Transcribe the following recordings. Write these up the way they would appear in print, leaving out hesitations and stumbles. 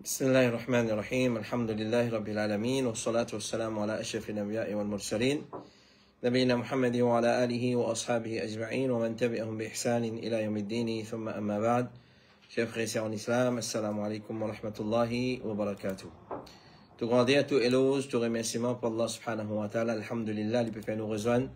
بسم الله الرحمن الرحيم الحمد لله رب العالمين والصلاة والسلام على أشرف الأنبياء والمرسلين نبينا محمد وعلى آله وأصحابه أجمعين ومن تبعهم بإحسان إلى يوم الدين ثم أما بعد. Chers frères et sœurs en islam, assalamu alaikum wa rahmatullahi wa barakatuh. Tout grandeur, tout éloge, tout remerciement pour Allah subhanahu wa ta'ala, alhamdulillah, il peut faire nous rejoindre.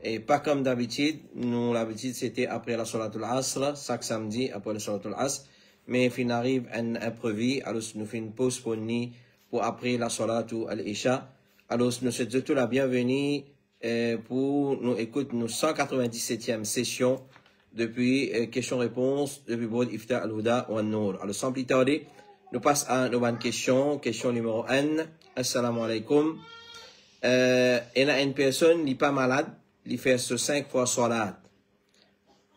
Et pas comme d'habitude, nous l'habitude c'était après la salatul asr, chaque samedi après la salatul asr. Mais il arrive un imprévu, alors nous faisons une pause pour nous, pour après la salatu al-isha. Alors nous souhaitons tout la bienvenue pour nous écouter nos 197e session depuis question-réponse depuis Bod Ifta al-Huda wa al-Nour. Alors sans plus tarder, nous passons à nos bonnes questions. Question numéro 1. Assalamu alaikum. Il y a une personne qui n'est pas malade, il fait ce 5 fois salat.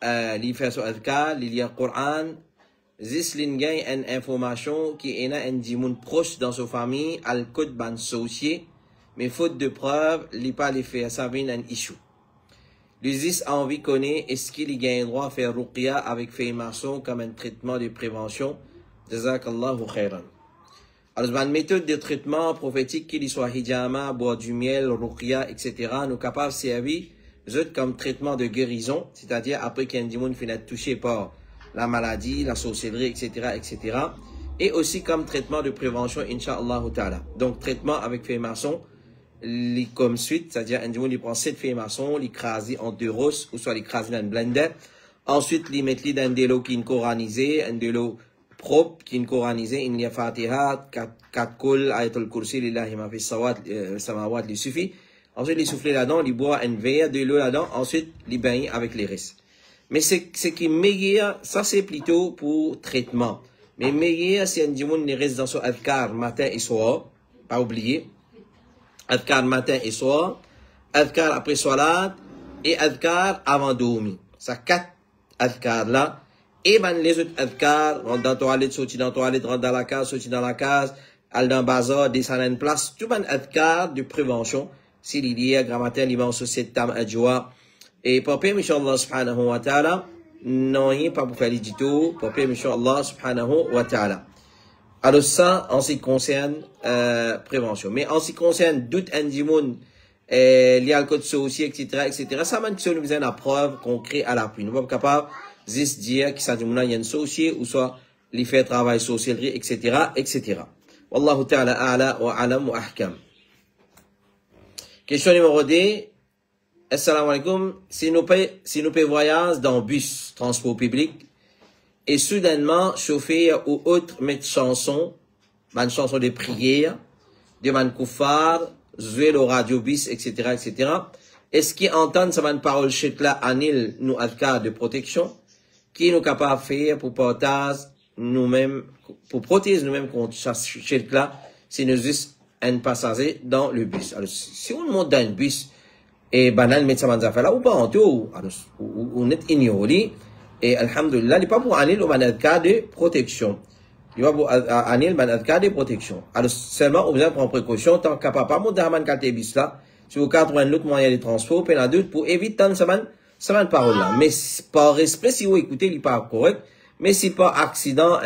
Il fait ce adhkar, il lit le Coran. Zis l'ingay une information qui est un dimoun proche dans sa famille, al code ban associé, mais faute de preuve, il pas les faire, ça vient un issue. Le Zis a envie de connaître, est-ce qu'il y a un droit à faire ruqya avec fait maçon comme un traitement de prévention? Jazakallahu khairan. Alors, une méthode de traitement prophétique, qu'il soit hijama, boire du miel, ruqya, etc., nous capables de servir, comme traitement de guérison, c'est-à-dire après qu'un dimoun finit touché par la maladie, la sorcellerie, etc., etc. Et aussi comme traitement de prévention, incha'Allah ta'ala. Donc, traitement avec feuille maçon, comme suite, c'est-à-dire, un démon, il prend 7 feuilles maçon, il crase en 2 rosses, ou soit il crase dans un blender. Ensuite, il met dans de l'eau qui est coranisé, un de l'eau propre qui est coranisé, il y a fatiha, 4 kul, ayatul kursi, lillahi ma fi samawat, il suffit. Ensuite, il souffle là-dedans, il boit un verre de l'eau là-dedans, ensuite, il baigne avec les restes. Mais ce qui est meilleur, ça c'est plutôt pour traitement. Mais meilleur, si un dimoun reste dans son adhkar matin et soir, pas oublier, adhkar matin et soir, adhkar après salat, et adhkar avant dormir. Ça 4 adhkar là. Et ben les autres adhkar, rentre dans la toilette, sorti dans la toilette, rentre dans la case, sorti dans la case, aller dans le bazar, descendre à une place, tout ben adhkar de prévention. S'il y a grammaire, il va en société tam adjoua. Et pour payer, Inch'Allah subhanahu wa ta'ala, non, rien pas pour faire du tout, pour payer, Inch'Allah subhanahu wa ta'ala. Alors ça, en ce qui concerne prévention. Mais en ce qui concerne doute indimoun, lié à le code social, etc., etc., ça m'a dit que nous faisons la preuve concrète à l'appui. Nous sommes capables de dire que ça dit qu'il y a un social, ou soit les faire travail social, etc., etc. Wallahu ta'ala a'la wa alam wa ahkam. Question numéro 2. Assalamu alaikum. Si nous payons voyage dans bus, transport public, et soudainement, chauffeur ou autre met chanson, une chanson de prière, de man koufar, jouer le radio bis, etc., etc. Est-ce qu'ils entendent ça une parole chute là, anil, nous, adhkar de protection, qui nous capable de faire pour partage nous-mêmes, pour protéger nous-mêmes contre chute là, si nous juste un passager dans le bus. Alors, si on monte dans un bus, et banal met ça dans affaire là ou pas en tout ou net ignoré et alhamdulillah il pas pour anil ou adhkar de protection, il va pour anil adhkar de protection. Alors seulement on besoin prendre précaution tant qu'à pas monter dans man bus là, si vous trouver un autre moyen de transport pendant d'autres pour éviter tant ça parole là. Mais par respect, si vous écoutez il pas correct, mais si par accident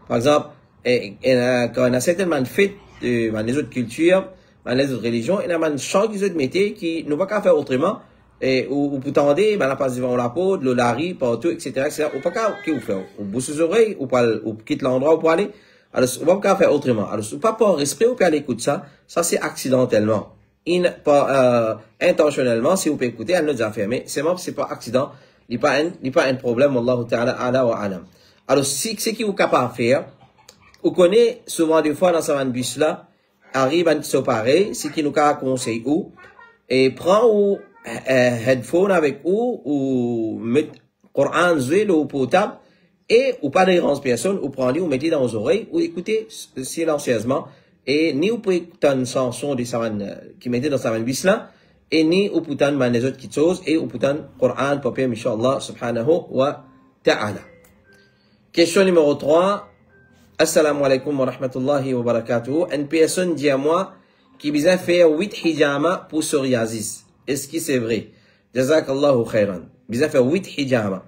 par exemple quand on a certainement fait dans les autres cultures, dans les autres religions, il y a un chant qui se mettait qui ne va pas faire autrement, et ou pour tendre, ben la passe devant la peau, le lari, partout, etc., etc., ou pas qu'à, qu'est-ce faire? Ou bouche ses oreilles, ou quitte l'endroit où pour aller. Alors, on va pas faire autrement. Alors, pas par respect, ou pas l'écoute ça c'est accidentellement. Pas, intentionnellement, si vous pouvez écouter, elle nous a fait, mais c'est pas accident, il n'est pas un problème, Wallahu ta'ala, ala wa alam. Alors, si, c'est qui vous capable de faire, vous connaissez souvent des fois dans ce bus là, arrive à se parer, c'est qui nous a conseillé où, et prend ou headphone avec ou mettre Coran zoué ou portable, et ou pas déranger personne, ou prendre ou mettez dans vos oreilles, ou écoutez silencieusement, et ni ou pouvez une chanson de savan qui mettez dans savan bis là, et ni ou pouvez man les autres qui chose, et ou pouvez Coran papier inshallah subhanahu wa ta'ala. Question numéro 3. Assalamu alaikum wa rahmatullahi wa barakatuh. Une personne dit à moi qui besoin faire 8 hijama pour psoriasis. Est-ce que c'est vrai? Jazakallahu khairan. Besoin faire 8 hijama.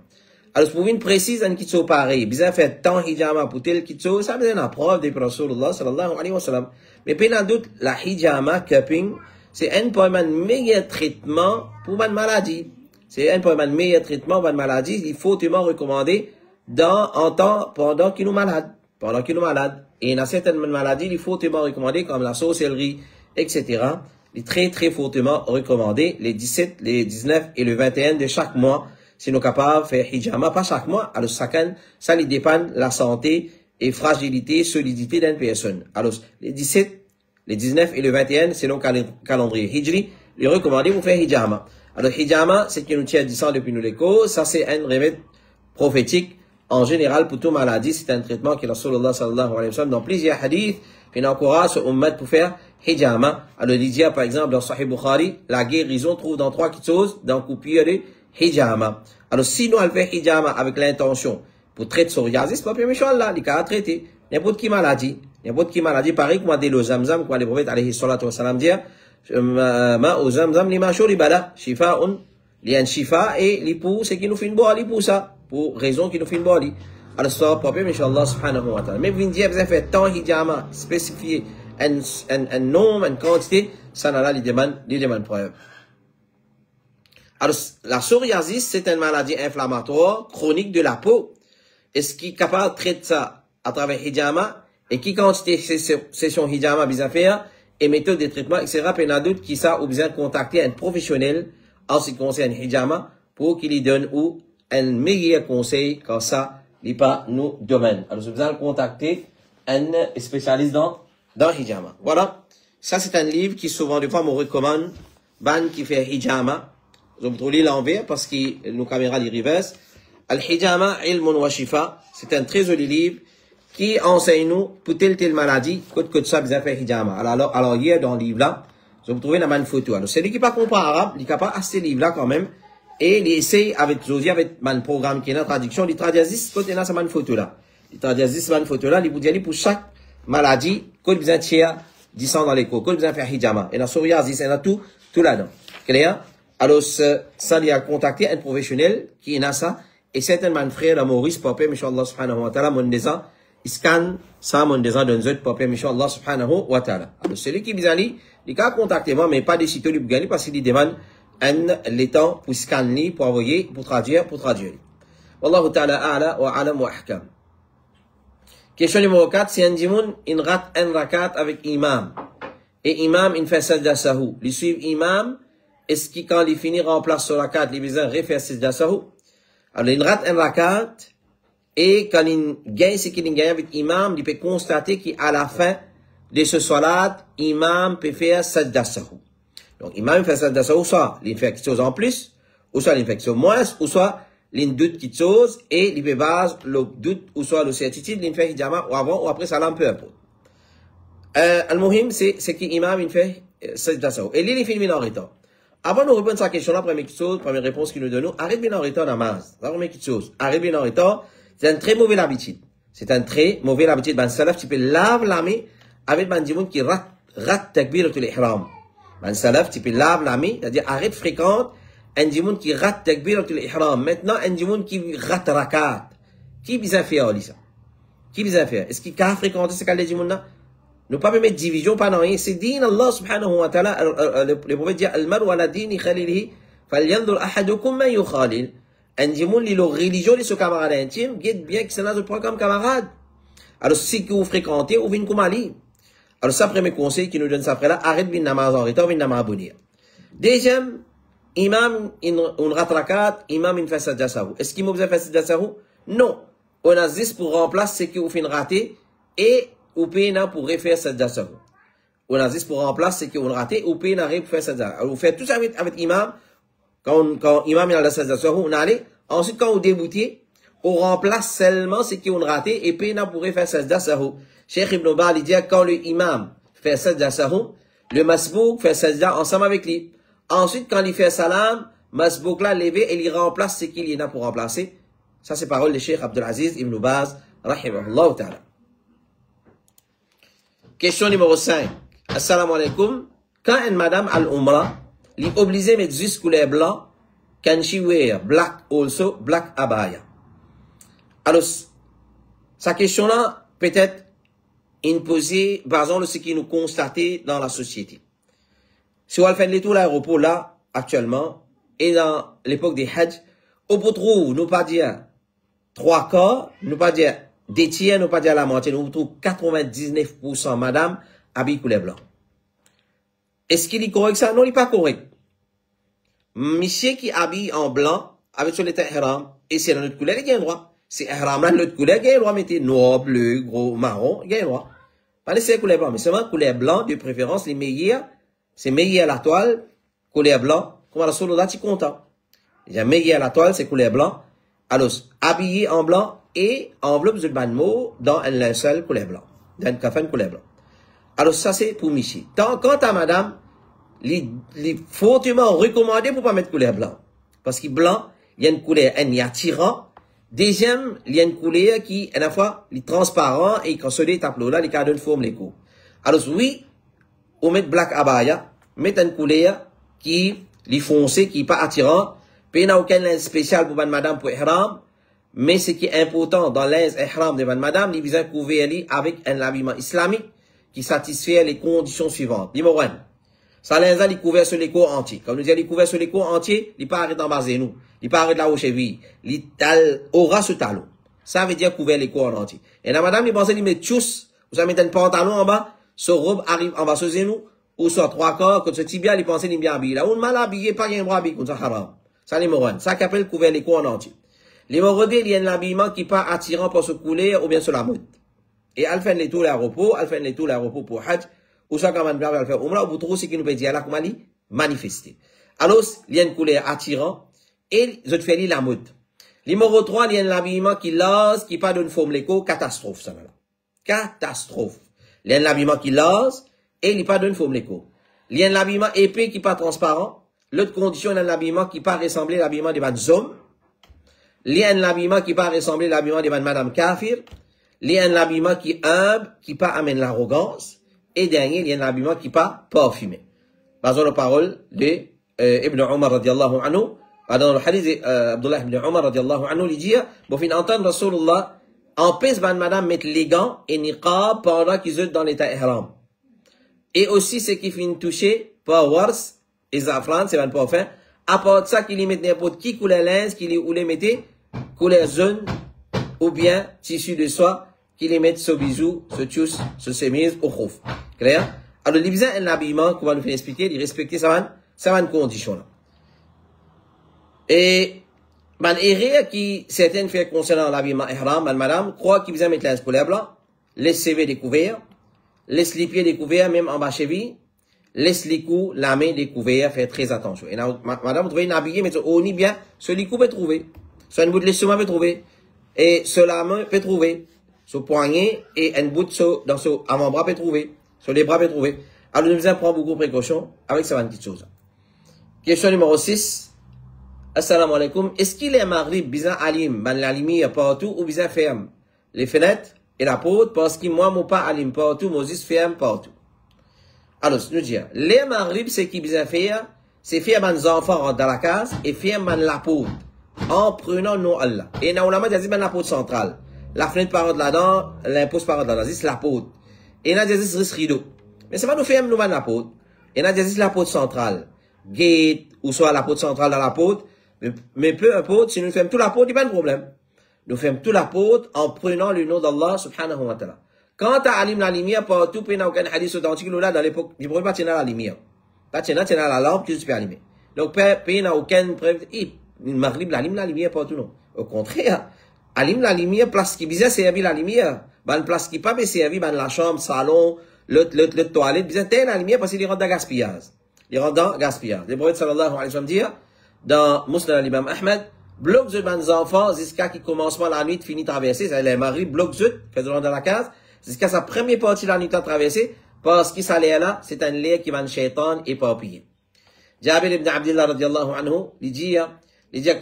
Alors, pour une précise, un kitso pareil. Besoin faire tant hijama pour tel kitso. Ça besoin d'une preuve de Rasulullah sallallahu alayhi wa sallam. Mais pas doute, la hijama cupping, c'est un peu un meilleur traitement pour une maladie. C'est un peu un meilleur traitement pour une maladie. Il faut fortement recommander en temps, pendant qu'il nous malade. Pendant qu'il nous malade. Et dans certaines maladies, il faut fortement recommander, comme la sorcellerie, etc. Il est très, très fortement recommandé les 17, les 19 et le 21 de chaque mois. Si nous sommes capables de faire hijama, pas chaque mois. Alors, ça lui dépend la santé et fragilité, solidité d'une personne. Alors, les 17, les 19 et le 21, c'est le calendrier hijri. Il est recommandé pour faire hijama. Alors, hijama, c'est qui nous tient 10 ans depuis nous l'écho. Ça, c'est un remède prophétique. En général, pour toute maladie, c'est un traitement que Rasulullah sallallahu alayhi wa sallam, dans plusieurs hadiths, il encourage ce ummat pour faire hijama. Alors, il dit, par exemple, dans Sahih Bukhari, la guérison trouve dans 3 choses, dans coupure de hijama. Alors, si nous allons faire hijama avec l'intention pour traiter psoriasis, pas bien méchant là, il a traité n'importe qui maladie, pareil comme dit le zamzam, comme le prophète alayhi salatu wa salam dit, ma au zamzam lima shuribala, shifa'un, li un shifa, et li pour, c'est qui nous fait une bonne, li pour ça. Pour raison qui nous fait une bonne. Alors, ça, problème, Inch'Allah, subhanahu wa ta'ala. Mais vous dites, vous avez fait tant hijama, spécifié un nombre, une quantité, ça n'a là, les demandes preuve. Alors, la psoriasis, c'est une maladie inflammatoire, chronique de la peau. Est-ce qui est capable de traiter ça à travers hijama, et qui quantité session hijama, bien faire, et méthode de traitement, etc. Puis, il y a d'autres qui ça, ou besoin de contacter un professionnel, en ce qui concerne hijama, pour qu'il lui donne ou un meilleur conseil quand ça n'est pas nos domaines. Alors, vous allez contacter un spécialiste dans hijama. Voilà. Ça, c'est un livre qui souvent, des fois, me recommande, ban qui fait hijama. Vous trouvez l'envers parce que nos caméras les reversent. Al-hijama ilmun wa shifa. C'est un très joli livre qui enseigne nous pour telle maladie, que ça, vous avez fait hijama. Alors, hier, dans le livre là, vous trouvez la même photo. Alors, celui qui n'est pas comparable, il n'est pas à ce livre là quand même. Et il essaye avec Josie, avec un programme qui est la traduction, les traduisent, quand il y a cette photo là. Les traduisent cette photo là, ils vous disent pour chaque maladie, quand vous avez tiers, 10 ans dans les cours, quand vous avez fait hijama. Et la psoriasis, il y a tout là-dedans. Clair? Alors, ça, il a contacté un professionnel qui est ça, et certainement frère de Maurice, papa, Inch'Allah subhanahu wa ta'ala, mon désir, il scanne ça, mon désir d'un autre, papa, Inch'Allah subhanahu wa ta'ala. Alors, celui qui vous dit, il a contacté moi, mais pas de sitôt du Bugani, parce qu'il demande les temps pour scanner, pour envoyer, pour traduire. Wallahu ta'ala a'la wa alam wa ahkam. Question numéro 4, si un dimoun, il rate un rakat avec imam, et imam, il fait sajda sahu. Il suit imam, est-ce qu'il, quand il finit, remplace sur rakat, il a besoin de refaire sajda sahu? Alors, il rate un rakat, et quand il gagne ce qu'il gagne avec imam, il peut constater qu'à la fin de ce salat, imam peut faire sajda sahu. Donc, imam fait ça, soit il fait quelque chose en plus, ou soit il fait quelque chose moins, ou soit il doute quelque chose, et il peut base le doute, ou soit le certitude, il fait hijama, ou avant, ou après ça, peu importe. Al-Muhim, c'est que imam, il fait sajda sahu. Et il finit en retard. Avant de répondre à cette question-là, première réponse qu'il nous donne, arrête bien en retard namaz. La première chose, arrête bien en retard, c'est une très mauvaise habitude. C'est une très mauvaise habitude. Ben, salaf, tu peux laver la main avec ben dimoun qui rate takbiratul ihram. Ben salaf, tu peux laver la main, c'est-à-dire arrête fréquente, un dimoun qui rate takbiratul ihram. Maintenant, un dimoun qui rate rakat. Qui bizarre faire, ça? Qui bizarre faire? Est-ce qu'il a fréquenté ce cas de dimoun là? Ne pas mettre division, pas non rien. C'est din Allah subhanahu wa ta'ala. Le prophète dit, al-mar wa la dini khalilihi, falyandur ahadukum man yukhalil. Un dimoun, il a religion de ce camarade intime, guette bien que c'est là, je prends comme camarade. Alors, si vous fréquentez, ou venez comme Ali. Alors, ça, premier conseil qui nous donne ça après là, arrête bin namaz en retard, bin namaz abonir. Deuxième, imam, on ratrakat, imam, il fait sajda sahu. Est-ce qu'il m'a besoin de faire sajda sahu? Non. On a juste pour remplacer ce que vous faites rater, et, ou payez pour refaire sajda sahu. On a juste pour remplacer ce que vous ratez, ou payez pour faire sajda. Alors, vous faites tout ça avec imam, Quand imam il a la sajda sahou, on allait. Ensuite, quand on déboutait, on remplace seulement ce qui ont raté et puis on pourrait faire sajda sahou. Cheikh Ibn Baz, il dit, quand le imam fait sajda sahou, le masbouk fait sajda ensemble avec lui. Ensuite, quand il fait salam, masbouk là, levé, et il remplace ce qu'il y en a pour remplacer. Ça, c'est parole de Cheikh Abdelaziz Ibn Baz, rahimahullah ta'ala. Question numéro 5. Assalamu alaikum. Quand une madame al-umrah, li obligé mettre juste couleur blanc, can she wear black also, black abaya? Alors, sa question-là, peut-être, une posée, basant de ce qui nous constaté dans la société. Si on fait le tour l'aéroport là, actuellement, et dans l'époque des Hajj, on peut trouver, nous pas dire 3 quarts, nous pas dire des tiers, nous pas dire la moitié, nous trouve 99% madame habillée couleur blanc. Est-ce qu'il est correct ça? Non, il n'est pas correct. Monsieur qui habille en blanc, avec son état ihram, et c'est dans notre couleur, il y a un droit. C'est ihram là, notre couleur, il y a un droit, mettez noir, bleu, gros, marron, il y a un droit. Pas laisser couleur blanc, mais seulement couleur blanc, de préférence, les meilleurs, c'est meilleur la toile, couleur blanc, comme la solo là, tu es content. Il y a meilleur la toile, c'est couleur blanc. Alors, habillé en blanc et enveloppe de banmo dans un linceul couleur blanc. Dans un café couleur blanc. Alors, ça, c'est pour Michi. Quant à madame, il est fortement recommandé pour pas mettre couleur blanc. Parce que blanc, il y a une couleur, un attirant. Deuxième, il y a une couleur qui, à la fois, est transparent et quand celui tape là, il donne forme les coups. Alors, oui, on met black abaya, met une couleur qui, est foncé, qui est pas attirant. Puis, il n'y a aucun linge spécial pour madame pour ihram. Mais ce qui est important dans linge ihram de madame, il vient couvrir avec un habillement islamique qui satisfait les conditions suivantes. Numéro 1. Ça linge il couvert sur les cours entiers. Comme nous disons, il couvert sur les cours entiers, il pas arrêté en bas de nous. Il pas arrêté là aux chevilles. Il aura ce talon. Ça veut dire couvert les cours en entier. Et la madame, il pensait, il met tchous, ou ça met un pantalon en bas, son robe arrive en bas sur genou, ou soit 3 quarts, quand ce tibia, il pensait, il est bien habillé. Là, on mal habillé, pas un bras habillé, comme ça, haram. Ça, numéro 1. Ça qu'appelle couvert les cours en entier. Numéro 2, il y a un habillement qui n'est pas attirant pour se couler, ou bien sur la mode. Et elle fait les tours l'aéroport, elle fait les tours l'aéroport pour Hajj, ou ça quand même elle fait Umrah, ou trop ce qui nous peut dire là, comment il manifester. Alors, il y a une couleur attirant, et je te fais la mode. Numéro 3, il y a un habillement qui lase, qui pas d'une forme l'écho, catastrophe, ça, là. Catastrophe. Il y a un habillement qui lase, et il n'est pas d'une forme l'écho. Il y a un habillement épais qui pas transparent. L'autre condition, il y a un habillement qui pas ressembler à l'habillement des hommes. Il y a un habillement qui pas ressembler à l'habillement de madame Kafir. Il y a un habillement qui est humble, qui pas amène l'arrogance. Et dernier, il y a un habillement qui pas parfumé. Basons la parole de Ibn Omar radiallahu anhu. Dans le hadith Abdullah ibn Omar radiallahu anhu, il dit, bon, fin entendre Rasulullah, empêche madame mettre les gants et niqab pendant qu'ils sont dans l'état ihram. Et aussi, ce qui finit toucher, par wars et zafran, c'est un parfum. À part ça, qu'il y mette n'importe qui couleur linge, qu'il y mette couleur jaune, ou bien tissu de soie, qu'il y mette ce bisou, ce tchous, ce chemise, au khouf. Clair? Alors, il y a un habillement, qu'on va nous faire expliquer, il respecter ça va une condition là. Et, man, erreur qui, certaines fait concernant l'habillement ihram, madame, croit qu'il vient mettre linge couleur blanc, laisse CV découvert, laisse les pieds découverts, même en bas cheville, laisse les coups, la main découverte, faites très attention. Et là, madame, vous trouvez une habillée, mais au ni bien, ce licou peut trouver. Soit une bout de l'estomac peut trouver. Et ce la main peut trouver. Ce poignet et une bout dans ce avant-bras peut trouver. Sur les bras peut trouver. Alors, nous devons prendre beaucoup de précautions avec cette petite chose. Question numéro 6. Assalamu alaikum. Est-ce qu'il est maghrib, bizarre alim, ben la lumière partout ou bizarre ferme les fenêtres et la porte parce que moi, mon pas alim partout, moi juste ferme partout. Alors, nous disons, les maghrib, c'est qui bizarre faire, c'est faire mes enfants dans la case et faire la porte en prenant non Allah. Et nous, on a dit la porte centrale. La fenêtre par là-dedans, l'impose par là-dedans, c'est la porte. Et nous, dit risque rideau. Mais c'est pas nous faire nous la porte. Et nous, dit la porte centrale. Gate, ou soit la porte centrale dans la porte. Mais peu importe, si nous faisons toute la porte, il n'y a pas de problème. Nous faisons toute la porte en prenant le nom d'Allah subhanahu wa ta'ala. Quand tu allumes la lumière, partout, il n'y a aucun hadith authentique là dans l'époque, il ne pourrait pas tenir la lumière. Pas tenir la lampe, tu peux allumer. Donc, il n'y a aucun preuve. Il maghrib, allume la lumière partout, non. Au contraire, allume la lumière, place qui bizarre, servir la lumière. Ben, place qui pas, mais servir, ben, la chambre, salon, le toilette, bizarre, la lumière parce qu'il rentre dans gaspillage. Il rentre dans gaspillage. Le prophète sallallahu alayhi wa sallam dit, dans Musnad al-Imam Ahmed, bloque zut ban enfants jusqu'à qui commencement la nuit finit traverser, ça les maris bloque zut, fait dans la case, jusqu'à sa première partie de la nuit à traverser, parce que ça là, c'est un lait qui va shaitan éparpillé. Jabir ibn Abdullah radiallahu anhu, il dit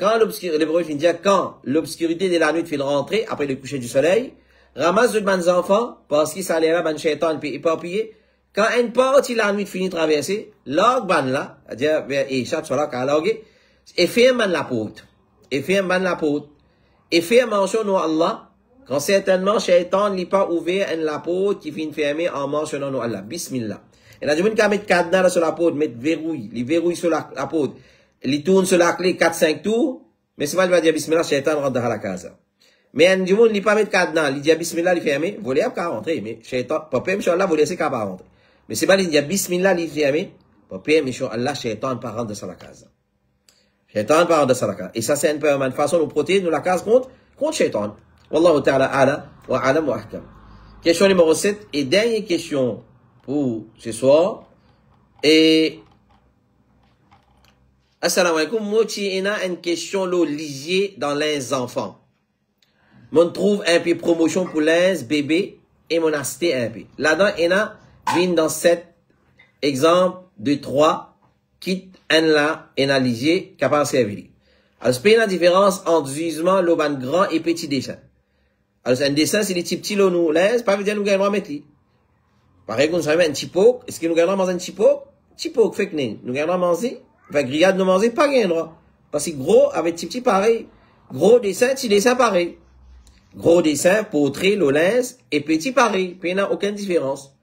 quand l'obscurité de la nuit fait rentrer, après le coucher du soleil, ramasse zut ban enfants, parce que ça là, ban shaitan peut éparpiller, quand une partie de la nuit finit traverser, l'orgue ban là, c'est-à-dire, et chaque soit là, quand l'orgue, et fait un la pote. Et fait un la pote. Et fait mention nous Allah, quand certainement, shaitan n'a pas ouvert un la pote qui finit fermé en mentionnant nous Allah. Bismillah. Et là, je veux mettre cadenas sur la pote, mettre verrouille sur la pote, il tourne sur la clé 4-5 tours, mais c'est pas, il va dire Bismillah, shaitan rentre dans la case. Mais un du monde, il pas mettre cadenas, il dit Bismillah, il fermé, voler à rentrer, mais shaitan, papa, Inch'Allah, vous laissez qu'à pas rentrer. Mais c'est pas, il dit Bismillah, il fermé, papa, Inch'Allah, shaitan pas rentrer dans la case. Shaitan part de ça. Et ça, c'est une façon de protéger nous la case contre shaitan. Wallahu ta'ala ala wa alam wa ahkam. Question numéro 7 et dernière question pour ce soir. Et, assalamu alaikum, moi, il y a une question liée dans les enfants. On trouve un peu promotion pour les bébés et mon acheté un peu. Là-dedans, il y a une dans 7 exemples de 3 quitte un là, analysé, capable de servir. Alors, c'est la différence entre jugement, l'oban grand et petit dessin. Alors, un dessin, c'est des petits l'eau nous laisse, pas veut dire nous gagnons à mettre. Par exemple, nous avons un petit pot, est-ce que nous gagnons à manger un petit pot? Petit pot, fait que nous gagnons à manger, enfin, grillade nous manger, pas gagnons droit. Parce que gros, avec petit pareil. Gros dessin, petit dessin pareil. Gros dessin, portrait, l'olens, et petit pareil. Puis il n'y a aucune différence.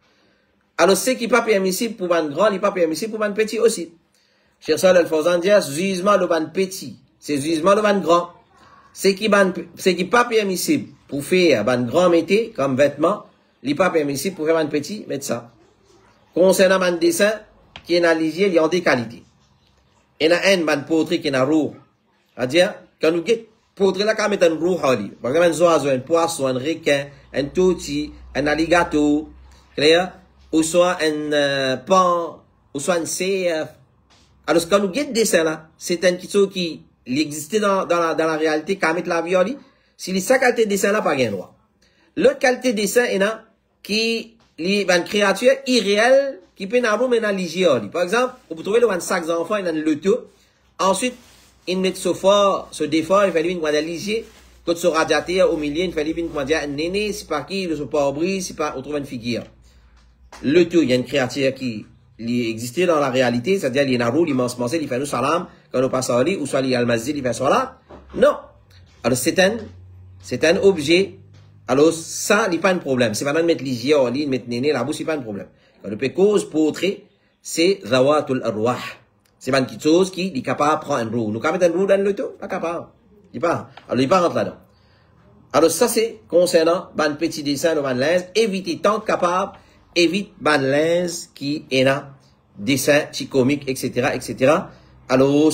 Alors, ce qui n'est pas permissible pour un grand, il n'est pas permissible pour un petit aussi. Cher Saul Al-Fawzan dit, jugement le ban petit, c'est jugement le ban grand. Ce qui n'est pas permissible pour faire ban grand métier, comme vêtement, il n'est pas permissible pour faire ban petit, mettre ça. Concernant ban dessin, qui est analysé, il y a des qualités. Il y a un ban portrait qui est en roue. C'est-à-dire, quand nous guettons, portrait là, quand on met un roue, par exemple, un oiseau, un poisson, un requin, un tortue, un alligator, ou soit un pan, ou soit un cerf. Alors, quand nous guettons dessin là, c'est une chose qui existait dans la réalité, quand on met la viole, si sa qualité de dessin là, pas gain droit. L'autre qualité de dessin, est là, qui est une créature irréelle, qui peut n'avoir mais dans l'hygiène. Par exemple, vous trouvez le sac d'enfant, il a le tout. Ensuite, il met ce fort, ce défort, il fait une l'hygiène. Quand ce radiateur au milieu, il fait une un néné, c'est pas qui, le pare-brise, c'est pas, on trouve une figure. Le tout, il y a une créature qui existait dans la réalité, c'est-à-dire, il y a une roue, il mange, il fait nous salam, quand on passe à lui, ou soit il y a le masjid, il fait salat. Non. Alors, c'est un objet. Alors, ça, il n'y a pas de problème. C'est pas de mettre l'hygiène, de mettre néné, la bouche, c'est pas un problème. Quand on peut cause portrait, c'est zawatul arwah. C'est pas une petite chose qui est capable de prendre une roue. Nous, quand on met une roue dans le tout, pas capable. Il pas. Alors, il pas rentre là-dedans. Alors, ça, c'est concernant, ban petit dessin, le ban linge, évitez tant que capable, évite ban linge qui est là, dessin, petit comique, etc., etc. Alors,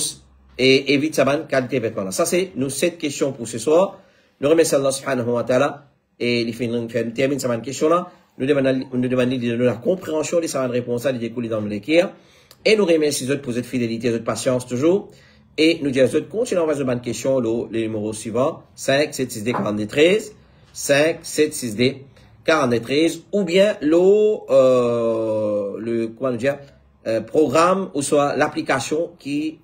et évite sa ban qualité vêtements là. Ça, c'est, nous, 7 questions pour ce soir. Nous remercions Allah subhanahu wa ta'ala, et il termine sa ban question là. Nous demandons de la compréhension de sa réponse à découler dans le kéa. Et nous remercions les autres pour votre fidélité, votre patience toujours. Et nous disons aux autres, continuons à faire une question, les numéros suivants, 5, 7, 6, D, 42, 13, 5, 7, 6, D, 42, 13, ou bien comment nous dire, programme, ou soit l'application qui,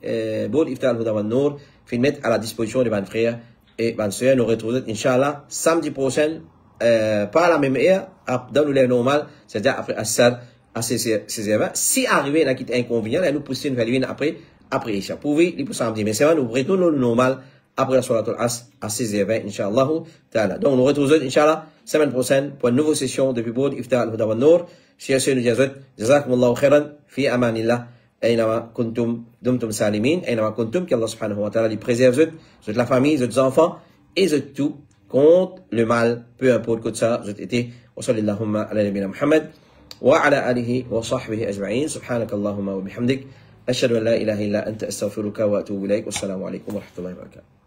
Bol Iftar al-Huda wa Nour, fait mettre à la disposition des frères et sœurs. Nous retrouvons, Inch'Allah, samedi prochain, pas à la même heure, dans l'heure normale, c'est-à-dire après Assad, à 16h20. Si arrivé, il y a un inconvénient, nous poussons une value après Isha. Pour vous, il peut samedi, mais c'est vrai, nous retournons le normal après la Salatul As à 16h20, Inch'Allah. Donc, nous retrouvons, Inch'Allah, semaine prochaine pour une nouvelle session depuis Bol Iftar al-Huda wa Nour. Chers sœurs, nous disons, Jazakumullahu khairan, fi amanillah. أينما كنتم دمتم سالمين أينما كنتم qu'Allah subhanahu wa ta'ala les préserve la famille, les enfants et tout contre le mal, peu importe que ça, vous été وصلى اللهم على نبينا محمد وعلى آله وصحبه أجمعين سبحانك اللهم وبحمدك أشهد أن لا إله إلا أنت أستغفرك وأتوب إليك والسلام عليكم ورحمة الله وبركاته.